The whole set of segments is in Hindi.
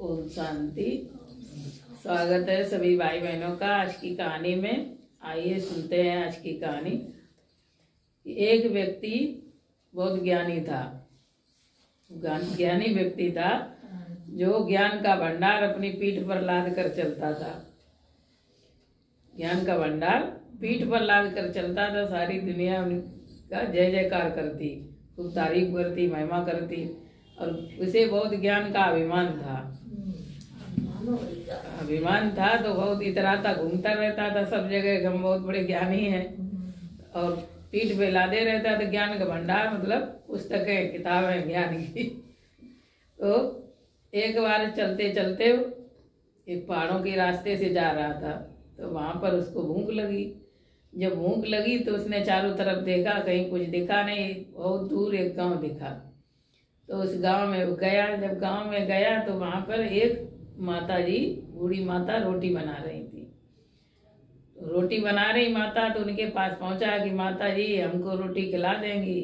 ओम शांति। स्वागत है सभी भाई बहनों का आज की कहानी में। आइए सुनते हैं आज की कहानी। एक व्यक्ति बहुत ज्ञानी था, ज्ञानी व्यक्ति था जो ज्ञान का भंडार अपनी पीठ पर लाद कर चलता था। ज्ञान का भंडार पीठ पर लाद कर चलता था। सारी दुनिया का जय जयकार करती, खूब तारीफ करती, महिमा करती और उसे बहुत ज्ञान का अभिमान था। तो बहुत इतराता, घूमता रहता था सब जगह, हम बहुत बड़े ज्ञानी हैं और पीठ पे लादे रहता था ज्ञान का भंडार, मतलब पुस्तकें, किताबें ज्ञान की। तो एक बार चलते चलते एक पहाड़ों के रास्ते से जा रहा था, तो वहां पर उसको भूख लगी। जब भूख लगी तो उसने चारों तरफ देखा, कहीं कुछ दिखा नहीं। बहुत दूर एक गांव दिखा, तो उस गांव में गया। जब गांव में गया तो वहां पर एक माता जी, बूढ़ी माता रोटी बना रही थी। रोटी बना रही माता, तो उनके पास पहुंचा कि माता जी हमको रोटी खिला देंगी।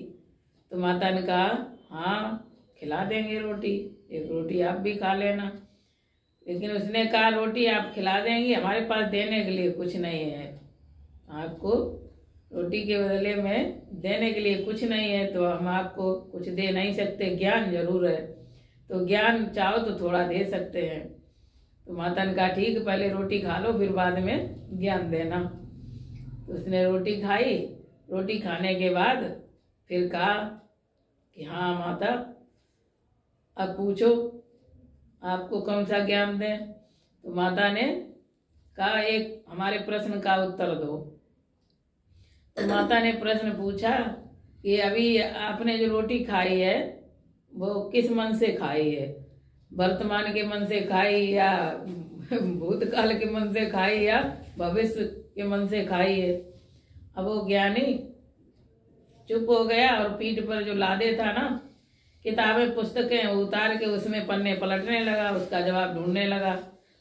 तो माता ने कहा हाँ खिला देंगे रोटी, एक रोटी आप भी खा लेना। लेकिन उसने कहा रोटी आप खिला देंगी, हमारे पास देने के लिए कुछ नहीं है, आपको रोटी के बदले में देने के लिए कुछ नहीं है, तो हम आपको कुछ दे नहीं सकते। ज्ञान जरूर है, तो ज्ञान चाहो तो थोड़ा दे सकते हैं। तो माता ने कहा ठीक, पहले रोटी खा लो फिर बाद में ज्ञान देना। तो उसने रोटी खाई। रोटी खाने के बाद फिर कहा कि हाँ माता अब पूछो आपको कौन सा ज्ञान दें। तो माता ने कहा एक हमारे प्रश्न का उत्तर दो। तो माता ने प्रश्न पूछा कि अभी आपने जो रोटी खाई है वो किस मन से खाई है, वर्तमान के मन से खाई या भूतकाल के मन से खाई या भविष्य के मन से खाई है। अब वो ज्ञानी चुप हो गया और पीठ पर जो लादे था ना किताबें, पुस्तकें उतार के उसमें पन्ने पलटने लगा, उसका जवाब ढूंढने लगा।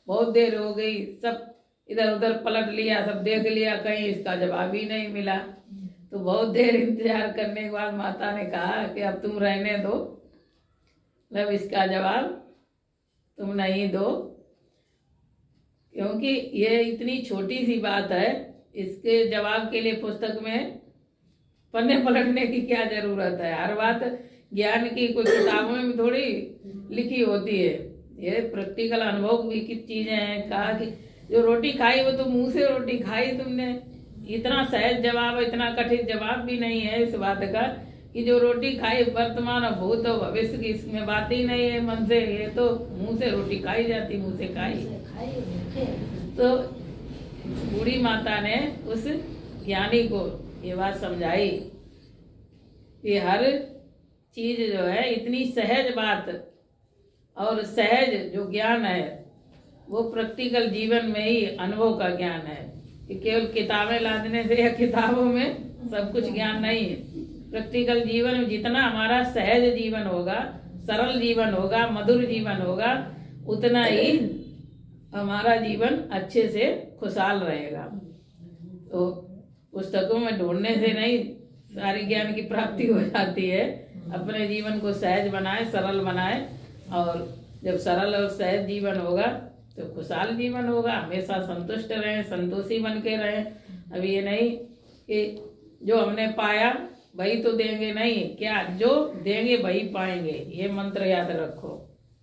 बहुत देर हो गई, सब इधर उधर पलट लिया, सब देख लिया, कहीं इसका जवाब ही नहीं मिला। तो बहुत देर इंतजार करने के बाद माता ने कहा कि अब तुम रहने दो, मतलब इसका जवाब तुम नहीं दो, क्योंकि ये इतनी छोटी सी बात है, इसके जवाब के लिए पुस्तक में पन्ने पलटने की क्या जरूरत है। हर बात ज्ञान की कोई किताबों में थोड़ी लिखी होती है, ये प्रैक्टिकल अनुभव की चीजें हैं। कहा कि जो रोटी खाई वो तो मुंह से रोटी खाई तुमने, इतना सहज जवाब, इतना कठिन जवाब भी नहीं है इस बात का कि जो रोटी खाई वर्तमान और भूत और भविष्य की इसमें बात ही नहीं है मन से, ये तो मुंह से रोटी खाई जाती, मुंह से खाई। तो बूढ़ी माता ने उस ज्ञानी को ये बात समझाई कि हर चीज जो है इतनी सहज बात और सहज जो ज्ञान है वो प्रैक्टिकल जीवन में ही अनुभव का ज्ञान है, कि केवल किताबें लादने से या किताबों में सब कुछ ज्ञान नहीं है। प्रैक्टिकल जीवन में जितना हमारा सहज जीवन होगा, सरल जीवन होगा, मधुर जीवन होगा, उतना ही हमारा जीवन अच्छे से खुशहाल रहेगा। तो पुस्तकों में ढूंढने से नहीं सारी ज्ञान की प्राप्ति हो जाती है। अपने जीवन को सहज बनाए, सरल बनाए, और जब सरल और सहज जीवन होगा तो खुशहाल जीवन होगा। हमेशा संतुष्ट रहें, संतोषी बन के रहें। अब ये नहीं कि जो हमने पाया वही तो देंगे, नहीं, क्या जो देंगे वही पाएंगे, ये मंत्र याद रखो।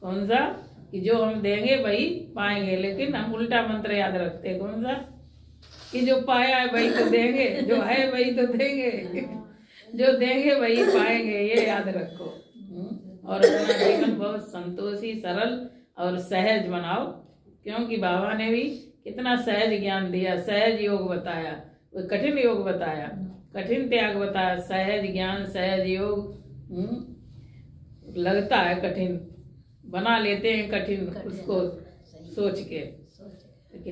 कौन सा? कि जो हम देंगे वही पाएंगे। लेकिन हम उल्टा मंत्र याद रखते हैं, कौन सा? कि जो पाया है वही तो देंगे, जो है वही तो देंगे, जो देंगे वही पाएंगे, ये याद रखो। और अपना जीवन बहुत संतोषी, सरल और सहज बनाओ, क्योंकि बाबा ने भी कितना सहज ज्ञान दिया, सहज योग बताया, कठिन योग बताया, कठिन त्याग बताया। सहज ज्ञान, सहज योग लगता है कठिन, बना लेते हैं कठिन उसको सोच के।